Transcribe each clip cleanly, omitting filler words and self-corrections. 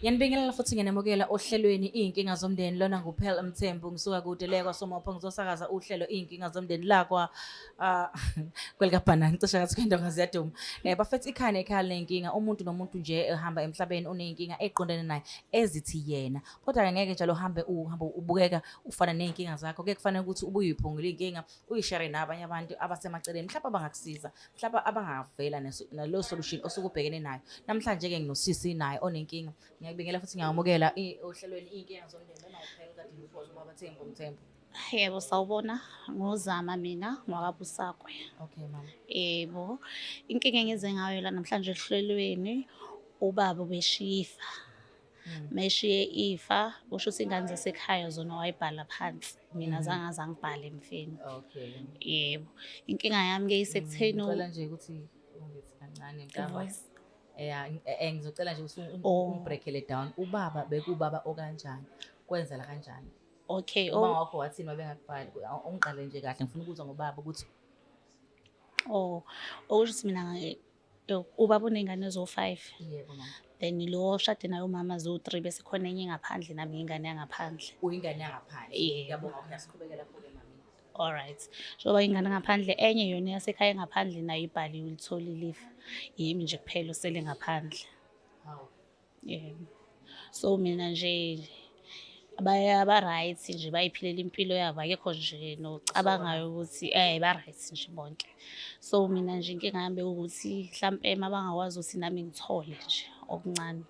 Yanibingelela futhi nginemukela ohlelweni iy'nkinga zomndeni lona nguPhel Mthembu ngisuka kude le kwaSomopho ngizosakaza uhlelo iy'nkinga zomndeni la kwelikabhanana cishe ngathi kwindawo ngaziyaduma. Bafethu ikhaya nekhaya liney'nkinga umuntu nomuntu nje ehamba emhlabeni uney'nkinga ey'qondene naye ezithi yena. Kodwa-ke ngeke njalo uhambe ubukeka ufana ney'nkinga zakho. Kuke kufanele ukuthi ubuye uy'phungule iy'nkinga uyishare nabanye abantu abasemaceleni mhlawumbe abangakusiza mhlawumbe abangavela naleyo solution osuke ubhekene nayo. Namhlanje-ke nginosisi naye onenkinga. Ngiyakubingelela futhi ngiyamukela ohlelweni iy'nkinga zomndeni lona uPhel kade ngiphoza ubaba Mthembu. Yebo, sawubona, ngozama mina ngwakaBusakwe. Okay mama. Yebo, inkinga engize ngayo la namhlanje ehlelweni, ubaba ubeshiya ifa. Meshiye ifa, kusho ukuthi ingane zasekhaya zona wayibhala phansi. Mina azange ngibhale emfeni. Okay. Yebo, inkinga yami-ke isekutheni Ngicela nje ukuthi ungithi kancane mntamba. Ngizocela nje ukuthi ungibreakele down. Ubaba bekubaba okanjani? Kwenzela kanjani? Okay, Uma wakho wathini mabengakubhali? Ungiqale nje kahle ngifuna ukuzwa ngobaba ukuthi okusho ukuthi mina ubaba uney'ngane ezo-5. yebo mama. Then lo oshade naye umama zo-3 bese khona enye engaphandle nami ngiyingane yangaphandle. Uyingane yangaphandle. Yebo. Ngiyabonga ukuyasiqhubekela kuwe mami. Alright. Njengoba ingane ngaphandle enye yona yasekhaya engaphandle nayo ibhaliwe ulitholile ifa. Yimi nje kuphela osele ngaphandle. Hawu. Yebo. So mina nje aba-right nje bayiphilela impilo yabo akekho nje nocabangayo ukuthi ba-right nje bonke. So mina nje inkinga yami bekuwukuthi mhlampe mabangakwazi ukuthi nami ngithole nje okuncane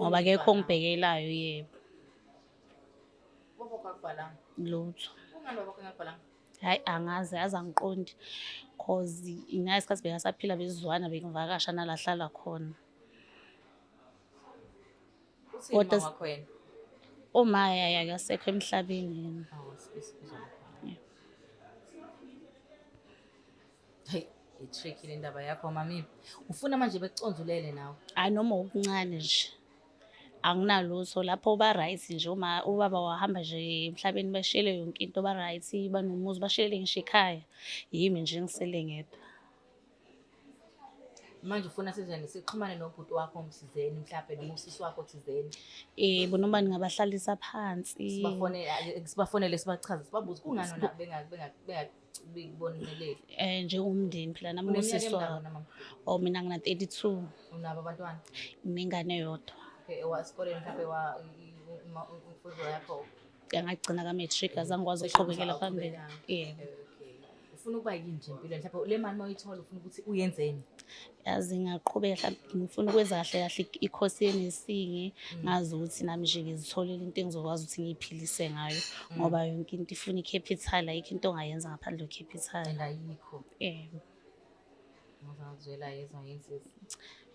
ngoba akekho ongibhekelayo. Yebo. Baba kwakubhalanga. Lutho. Ungani baba kwakubhalanga? Hayi angazi angiqondi cause inasikhathi bekasaphila besizwana bengivakasha nala hlala khona. Uthini mama wakho yena? Uma akasekho emhlabeni yena. Hey, i-tricky le ndaba yakho mami. Ufuna manje bekuconzulele nawe? Noma okuncane nje anginalutho lapho ba-right nje uma ubaba wahamba nje emhlabeni bashiyele yonke into ba-right banomuzi bashiyele ngisho ekhaya yimi nje ngisele ngedwa. Manje ufuna sizeni sixhumane nobhuti wakho omsizeni mhlawumbe noma usisi wakho thizeni. Yebo, noma ningabahlalisa phansi. Sibafonele sibachaze sibabuze kungani wona bengakuboneleli. Njengomndeni phela nami usisi wami. Mina ngina 32. Unabo abantwana? Nengane eyodwa. Okay, esikoleni mhlawumbe imfundo yakho ngagcina ka-matric azangikwazi ukuqhubekela phambili. Yebo. Ufuna ukuba yini nje empilweni mhlawumbe le mali mawuyithola ufuna ukuthi uyenzeni? Yazi ngaqhubeka mhlawumbe ngifuna ukwenza kahle kahle i-course yenursing ngazi ukuthi nami nje ngizitholele into engizokwazi ukuthi ngiyiphilise ngayo ngoba yonke into ifuna i-capital ayikho into ongayenza ngaphandle kwe-capital. And ayikho. Yebo. Ngizazwela yezwa yensisi.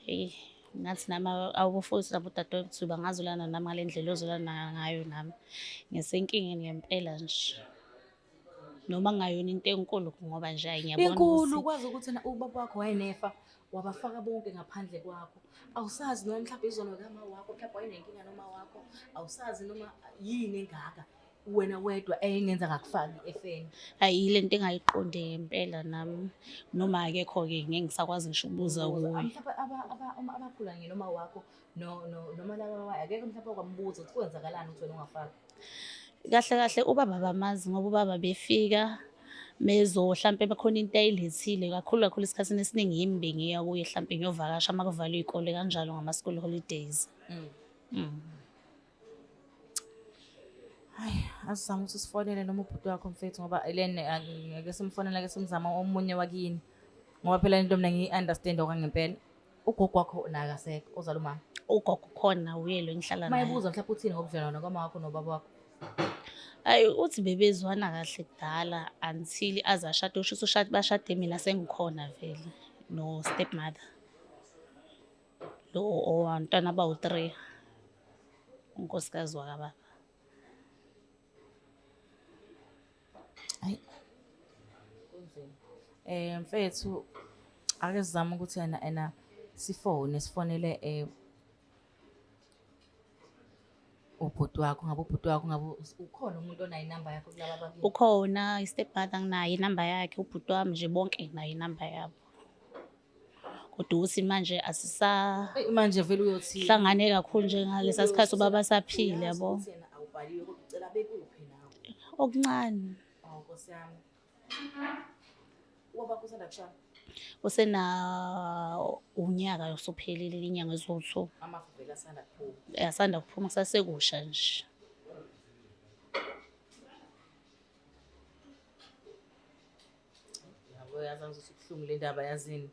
Hey, ngathi nami awubufowethu nabo udadewethu bangazolana nami ngale ndlela ozolana ngayo nami. Ngisenkingeni ngempela nje. Noma kungayona into enkulu ngoba nje ngiyabona ukuthi inkulu ukwazi ukuthi ubaba wakho wayenefa wabafaka bonke ngaphandle kwakho. Awusazi noma mhlawumbe izono kama wakho mhlawumbe wayenenkinga noma wakho. Awusazi noma yini engaka wena wedwa engenza ngakufaki efeni. Hayi le nto engayiqonde ngempela nami noma akekho-ke ngeke ngisakwazi ngisho ukubuza kuyo. Mhlawumbe abakhula noma wakho noma laba wayo akekho mhlawumbe okwambuza ukuthi kwenzakalani ukuthi wena ungafaki. Kahle kahle ubaba bamazi ngoba ubaba befika mhlawumbe bakhona into ayilethile kakhulu esikhathini esiningi yimi bengiya kuye mhlawumbe ngiyovakasha uma kuvalwe iy'kole kanjalo ngama-school holidays. Hayi asizame ukuthi sifonele noma ubhuti wakho mfethu ngoba lena ngeke simfonela ke simzama omunye wakini ngoba phela into mina ngiyi-understand okwangempela. Ugogo wakho naye akasekho ozala umama. Ugogo khona uyelo ngihlala naye. Mayibuza mhlawumbe uthini ngobudlelwano kwama wakho nobaba wakho? Hayi uthi bebezwana kahle kudala until aze ashade usho ukuthi bashade mina sengikhona vele no stepmother lo owantwana abawu-3 unkosikazi wakababa. Hayi kunzima. Mfethu ake sizame ukuthi yena sifonele ubhuti wakho ngabe ubhuti wakho ngabe ukhona umuntu onayo inamba yakho kulaba ababili? Ukhona i-stepmother nginayo inamba yakhe, ubhuti wami nje bonke nginayo inamba yabo. kodwa ukuthi manje Manje vele uyothi hlangane kakhulu njengalesa sikhathi uba basaphile yabo. awubhaliwe kodwa ucela bekuphi nawe. Okuncane Awu Nkosi yami. Ubaba kusanda kushaya. usena unyaka usuphelile inyanga eziwu-2. Amafu vele asanda kuphuma. Asanda kuphuma kusasekusha nje. Yabo yazazi ukuthi kubuhlungu le ndaba yazini.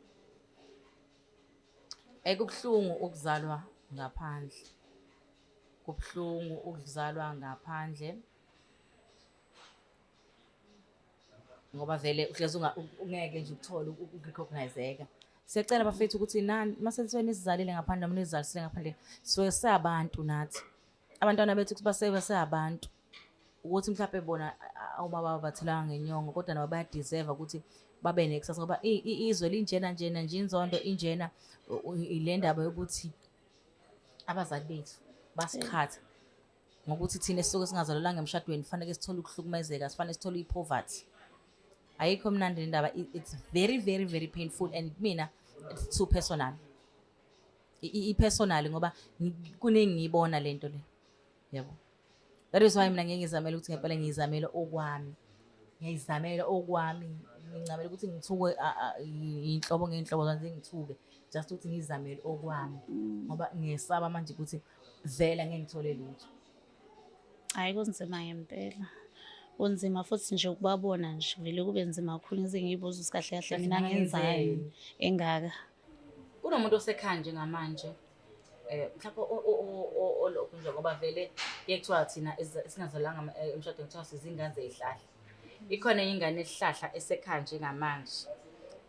Kubuhlungu ukuzalwa ngaphandle. Kubuhlungu ukuzalwa ngaphandle. Ngoba vele uhlezi ungeke nje ukuthole ukurecognizeka. Siyacela bafethu ukuthi nani mase nisizalile ngaphandle noma nizalisile ngaphandle siwe sabantu nathi. Abantwana bethu baseyabantu. Ukuthi mhlawumbe bona uma baba bathelanga ngenyongo kodwa nabo baya deserve ukuthi babe nekusasa ngoba izwe linjena nje inzondo injena ile ndaba yokuthi abazali bethu basikhatha ngokuthi thina esisuke singazalelanga emshadweni kufanele sithole ukuhlukumezeka sifanele sithole ipoverty. Ayikho mnandi le ndaba. It's very very very painful and mina it's too personal. I-personal ngoba kuningi ngiyibona lento le. Yabo. That is why mina ngeke ngizamela ukuthi ngempela ngizamela okwami. Ngiyizamela okwami. Ngicabela ukuthi ngithuke inhlobo ngeinhlobo zanze ngithuke just ukuthi ngizamela okwami ngoba ngiyesaba manje ukuthi vela ngeke ngithole lutho. Hayi kunzima ngempela. Kunzima futhi nje ukubabona nje vele kube nzima kakhulu ngize ngiyibuza usikahle kahle mina ngenzani engaka. Kunomuntu osekhaya njengamanje mhlawumbe olokho nje ngoba vele yekuthiwa thina singazalanga emshadweni kuthiwa sizingane zezihlahla. Ikhona ingane esihlahla esekhaya njengamanje.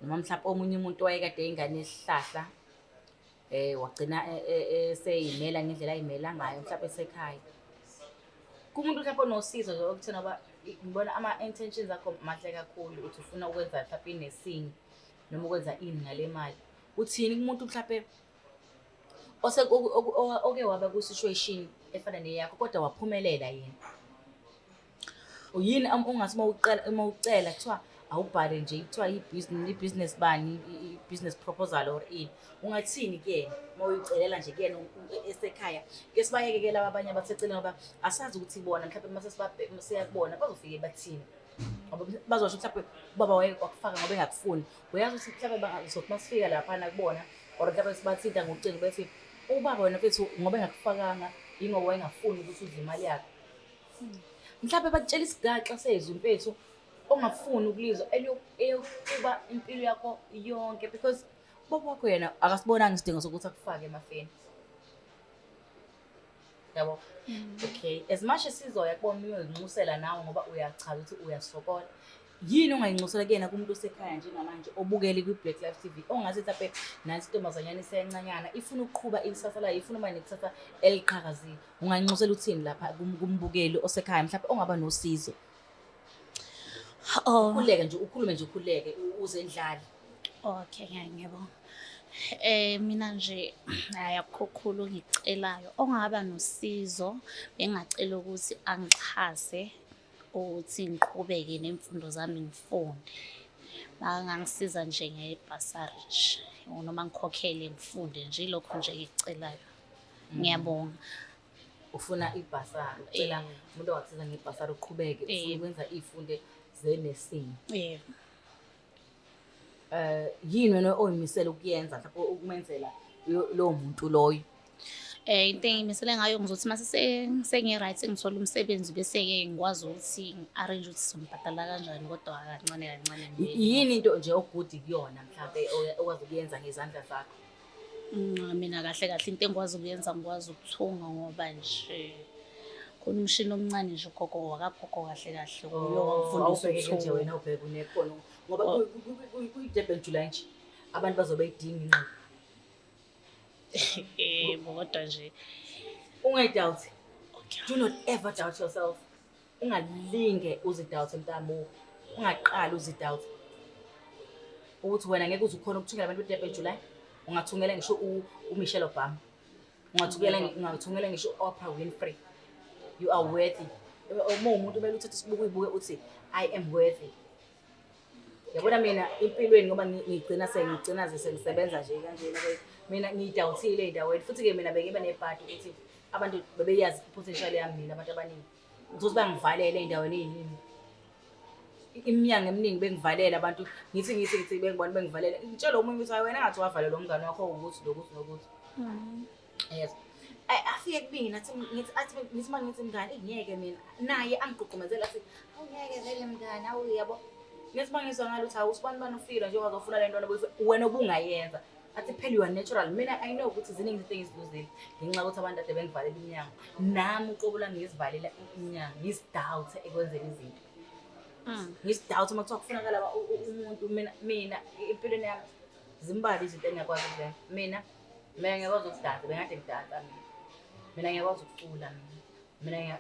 Noma mhlawumbe omunye umuntu wayekade ingane esihlahla wagcina eseyimela ngendlela ayimela ngayo mhlawumbe esekhaya. Kumuntu mhlawumbe onosizo nje okuthena ba ngibona ama intentions akho mahle kakhulu ukuthi ufuna ukwenza mhlawumbe inesing noma ukwenza ini ngale mali. Uthini kumuntu mhlawumbe oke waba ku situation efana neyakho kodwa waphumelela yena. Uyini ongasi uma ucela kuthiwa awubhale nje kuthiwa i-business bani i-business proposal or ini ungathini kuyena uma uyicelela nje kuyena esekhaya ke sibayeke laba abanye abathecela ngoba asazi ukuthi ibona mhlawumbe masiyakubona bazofike bathini ngoba bazosho mhlawumbe ubaba wakufaka ngoba engakufuni uyazi ukuthi mhlawumbe bangazothi masifika lapha na kubona or mhlawumbe sibathinta ngocingo bethi ubaba wena mfethu ngoba engakufakanga ingoba wayengafuni ukuthi udle imali yakhe. Mhlawumbe bakutshela isigaxa sezwe mfethu ongafuni ukulizwa eyokuba impilo yakho yonke because baba wakho yena akasibonanga isidingo sokuthi akufake emafeni. Yabo. Okay, as much as sizoya kubona uyozinxusela nawe ngoba uyachaza ukuthi uyasokola. Yini ongayinxusela kuyena kumuntu osekhaya njengamanje obukele ku-Black Life TV ongathi mhlawumbe nansi intombazanyana isencanyana ifuna ukuqhubha ikusasa layo ifuna manje ikusasa eliqhakazile. Ungayinxusela uthini lapha kumbukeli osekhaya mhlawumbe ongaba nosizo. Ukhuleke nje ukhulume nje ukhuleke uze endlala. Okay ngiyabonga. Mina nje ayakhokhulu ngicelayo ongaba nosizo engacela ukuthi angixhase ukuthi ngiqhubeke nemfundo zami ngifunde. Bangangisiza nje ngebhasari nje noma ngikhokhele ngifunde nje lokho nje ngicelayo. Ngiyabonga. Ufuna ibhasari ucela umuntu owakusiza ngebhasari uqhubeke ufuna ukwenza izifunde zenesing. Yebo. Yini wena oyimisela ukuyenza mhlawumbe ukumenzela lo muntu loyo. Into engimisele ngayo ngizothi mase sengi-right ngithola umsebenzi bese ke ngikwazi ukuthi ngi-arrange ukuthi sizombhadala kanjani kodwa kancane kancane nje. Yini into nje ogood kuyona mhlawumbe okwazi ukuyenza ngezandla zakho? Mina kahle kahle into engikwazi ukuyenza ngikwazi ukuthunga ngoba nje khona umshini omncane nje ugogo wakagogo kahle kahle kuyo wakufundisa ukuthunga nje wena ubheke unekhono ngoba kuyi-Durban July nje abantu bazobe idinga inqobo. Kodwa nje Ungayidoubt. Do not ever doubt yourself. Ungalinge uzidoubt mntamo. Ungaqala uzidoubt. Ukuthi wena ngeke uzukhona ukuthungela abantu beDurban July. Ungathungela ngisho uMichelle Obama. Ungathungela ngisho Oprah Winfrey. You are worthy. Uma umuntu bele uthatha isibuko uyibuke uthi I am worthy. Yabona mina empilweni ngoba ngigcina sengisebenza nje kanjena mina ngidawuthile ey'ndaweni futhi-ke mina bengibe nebhadi ukuthi abantu bebeyazi i-potential yami mina abantu abaningi. Ngithola ukuthi bangivalele ey'ndaweni ey'ningi. Iminyango eminingi bengivalela abantu ngithi bengibona bengivalela. Ngitshela omunye ukuthi hayi wena engathi wavalelwa umngani wakho ukuthi nokuthi nokuthi. Yes. Afike kumina ngithi mangithi mngani ngeke mina naye angigqugqumezela athi awungeke vele mngani awu yabo. Ngithi mangizwa ngalo ukuthi awusibani bani ufila nje ungazofuna le nto wena obungayenza. Athi phela you are natural. Mina I know ukuthi ziningi izinto engiziluzile ngenxa yokuthi abantu ade bengivalela iminyango. Nami uqobo lami ngizivalela iminyango ngisidawuthe ekwenzeni izinto. Ngisidawuthe uma kuthiwa kufunakala umuntu mina empilweni yami zimbalwa izinto engingakwazi ukuzenza. Mina ngiyakwazi ukudansa bengade ngidansa mina. Mina ngiyakwazi ukucula mina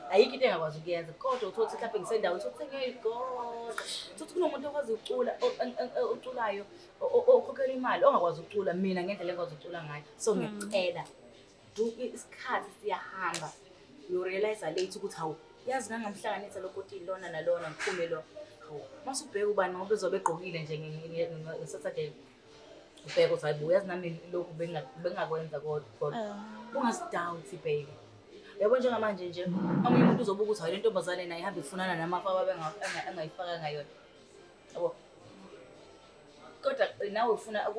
ayikho into engakwazi ukuyenza kodwa uthola ukuthi mhlawumbe ngisendaweni ukuthi ngiyayigoda. Uthi kunomuntu okwazi ukucula oculayo okhokhela imali ongakwazi ukucula mina ngendlela engikwazi ukucula ngayo. So ngiyacela isikhathi siyahamba you realize late ukuthi hawu yazi ngangamhlanganisa lo bhoti lona nalona ngiphume lo. Mase ubheka ubani ngoba ezobe egqokile nje ngeSaturday. Ubheka ukuthi hayi uyazi nami lokhu bengakwenza kodwa ungasidawuthi baby. Yabo njengamanje nje omunye umuntu uzobuka ukuthi hayi le ntombazane nayo ihamba ifunana namafa engayifaka ngayona. Yabo. Kodwa nawe ufuna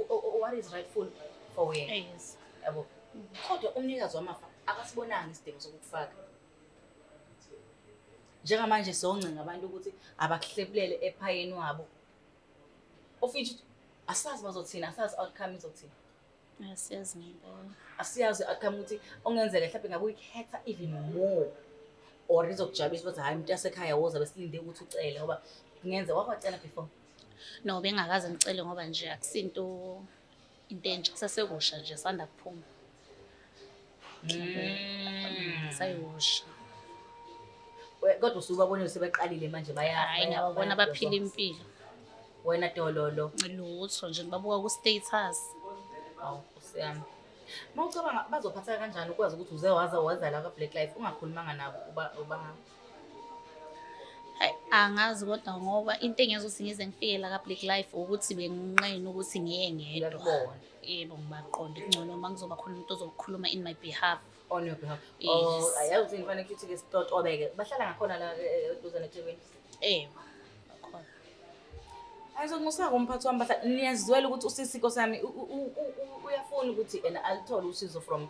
what is rightful for wena. Yes. Yabo. Kodwa umnikazi wamafa akasibonanga isidingo sokufaka. Njengamanje siyoncenga abantu ukuthi abakuhlephulele ephayeni wabo. Ofithi asazi bazothina, asazi outcome izothina. Asiyazi ngempela. Asiyazi outcome ukuthi ongenzeka mhlawumbe ngabe uyikhetha even more or izokujabulisa ukuthi hayi umuntu yasekhaya woza besilinde ukuthi ucele ngoba kungenza wakwacela before. No bengakaze ngicele ngoba nje akusinto into entsha sasekusha nje sanda kuphuma. Sayusha. Kodwa usubabonile sebeqalile manje Hayi ngiyabona baphila impilo. Wena dololo. Lutho nje ngibabuka ku status. Awu usiyami. Mawucabanga bazophatha kanjani ukwazi ukuthi uze waza la ka Black Life ungakhulumanga nabo uba Hayi angazi kodwa ngoba into engenza ukuthi ngize ngifike la ka Black Life ukuthi benginqena ukuthi ngiye ngedwa. Yebo ngibaqonda ingcono mangizoba khona umuntu ozokhuluma in my behalf. On your behalf. Yes. Ayazi ngifana ukuthi ke Stotobeke bahlala ngakhona la eduzane eThekwini. Bakhona. Ayizongusaka umphathi wami bahla niyazizwela ukuthi usisiko sami uyafuna ukuthi alithole usizo from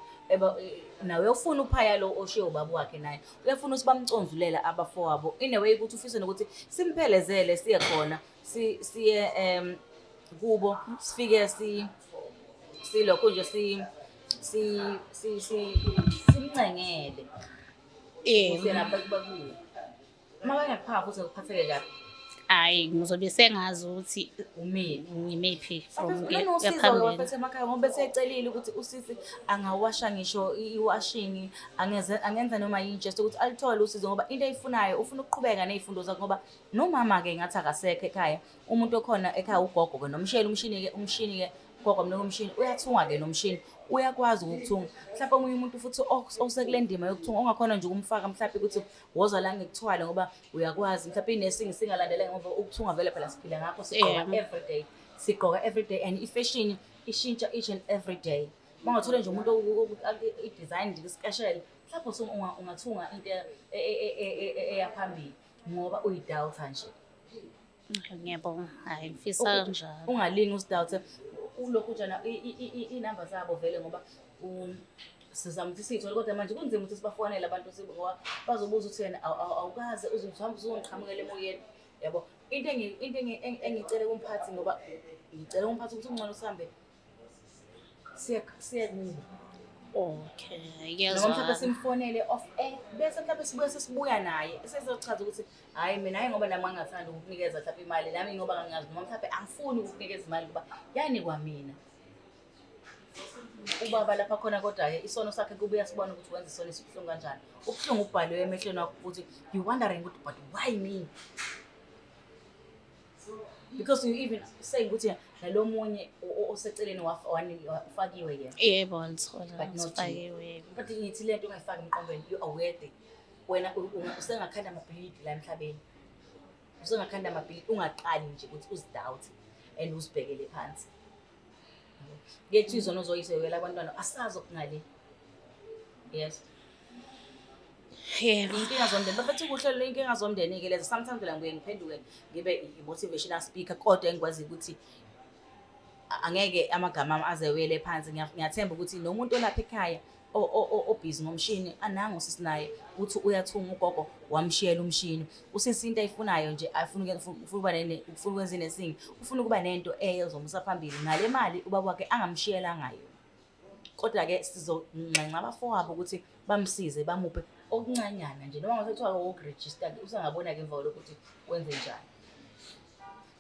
nawe uyafuna uphaya lo oshiye ubaba wakhe naye. Uyafuna ukuthi bamconzulela abafowabo in a way ukuthi ufise nokuthi simphelezele siye khona siye kubo sifike silokho nje simncengele. Usena bakubuye. Mabangapha futhi ukuphatheke kabi. Hayi ngizobe sengazi ukuthi Umini ngimephi from yaphambili. Wafethe emakhaya ngoba besecelile ukuthi usisi angawasha ngisho iwashing angenza noma yini just ukuthi alithole usizo ngoba into ayifunayo ufuna ukuqhubeka nezifundo zakhe ngoba nomama ke ngathi akasekho ekhaya umuntu okhona ekhaya ugogo ke nomshini ke gogo mnike umshini uyathunga ke nomshini uyakwazi ukuthunga. Mhlawumbe omunye umuntu futhi osekule ndima yokuthunga ongakhona nje ukumfaka mhlawumbe ukuthi woza la ngikuthwala ngoba uyakwazi mhlawumbe inesingi singalandeleka ngoba ukuthunga vele phela siphila ngakho sigqoka every day and ifashion ishintsha each and every day. Mangathola nje umuntu i-design nje isikashela mhlawumbe ungathunga into eyaphambili ngoba uyidawutha nje. Ngiyabonga. Hayi ngifisa kanjalo. Ungalingi usidawuthe ulokhu njana inamba zabo vele ngoba sizama ukuthi sithole kodwa manje kunzima ukuthi sibafonele abantu ngoba bazobuza ukuthi yena awukaze uzohamba uzongiqhamukela emoyeni. Yabo into engicele kumphathi ngoba ngicela umphathi ukuthi ungcono sihambe siya Okay, ngiyazwa. Noma mhlawumbe simfonele off air bese mhlawumbe sibuya naye sezochaza ukuthi hayi mina hayi ngoba nami angathanda ukukunikeza mhlawumbe imali nami ngoba ngingazi noma mhlawumbe angifuni ukukunikeza imali ngoba yani kwamina. Ubaba lapha khona kodwa ke isono sakhe kubuya sibona ukuthi wenza isono esibuhlungu kanjani. Ubuhlungu ubhaliwe emehlweni wakho ukuthi you wondering ukuthi but why me? Because you even say ukuthi nalomunye oseceleni wafakiwe yena. Yebo ngithola ngifakiwe. But ngithi lento ungayifaki emqombeni you are worthy. Wena usengakhanda amabhilidi la emhlabeni. usengakhanda amabhilidi ungaqali nje ukuthi uzidoubt and uzibhekele phansi. Ngethi izona ozoyisewela abantwana asazi okungale. Yes. Yebo. Inkinga zomndeni bafethu kuhlelo ley'nkinga zomndeni-ke lezo sometimes phela ngibuye ngiphenduke ngibe i-motivational speaker kodwa engikwazi ukuthi angeke amagama ami azewele phansi. Ngiyathemba ukuthi nomuntu olapha ekhaya obhizi ngomshini anango sisinaye uthi uyathunga ugogo wamshiyela umshini. Usisi into ayifunayo nje ufuna ukwenza inesingi ufuna ukuba nento ezomusa phambili ngale mali ubaba wakhe angamshiyela ngayo. Kodwa-ke sizonxenxa abafowabo ukuthi bamsize bamuphe okuncanyana nje noma ngasethiwa wokuregister usangabona-ke emva lokho ukuthi wenze njani.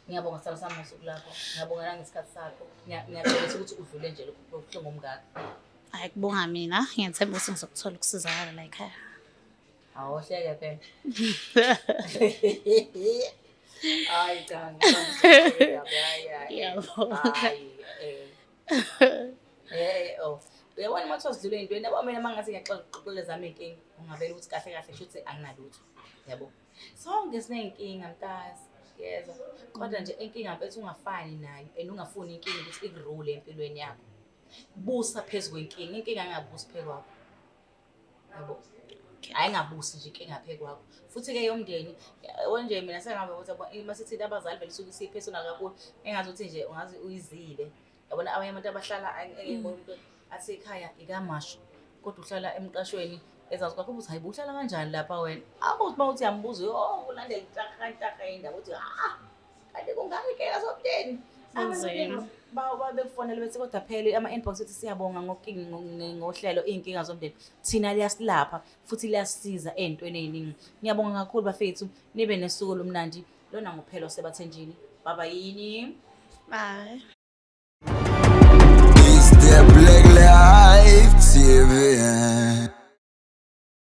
Ngiyabonga sithando sami ngosuku lakho, ngiyabonga nangesikhathi sakho, ngiyaqolisa ukuthi udlule nje lokhu kubuhlungu omngaka. Hhayi kubonga mina, ngiyathemba ukuthi ngizokuthola ukusizakala la ekhaya. Awuhleke phela. Hayi cha ngiyabonga. Ngiyabonga. Oh. Uyabona uma kuthiwa sidlule ey'ntweni yabo mina uma ngathi ngiyaxoxela zami iy'nkinga ungavele ukuthi kahle kahle shuthi anginalutho. Yabo. Sonke siney'nkinga mntazi. Yezwa. Kodwa nje inkinga mfethu ungafani nayo and ungafuni inkinga ukuthi ikurule empilweni yakho. Busa phezu kwenkinga, inkinga angabusi phezu kwakho. Yabo. Ayingabusi nje inkinga phezu kwakho. Futhi-ke yomndeni nje mina sengabe ukuthi masithi abazali vele suke isipersonal kakhulu engazuthi nje ungazi uyizile. Yabona abanye abantu abahlala engibona umuntu athi ekhaya ikamasho kodwa uhlala emqashweni ezazi kwakho ukuthi hayibo uhlala kanjani lapha wena. Awuthi uma uthi yambuza ulandela intakha yendaba uthi kanti kungakikela somndeni. Abantu babefonela bethi kodwa phela ama-inbox ethi siyabonga ngohlelo iy'nkinga zomndeni thina liyasilapha futhi liyasisiza ey'ntweni ey'ningi. Ngiyabonga kakhulu bafethu nibe nesuku olumnandi. Lona nguPhelo Sebathenjini. Baba yini. Bye. It's the Black Life TV.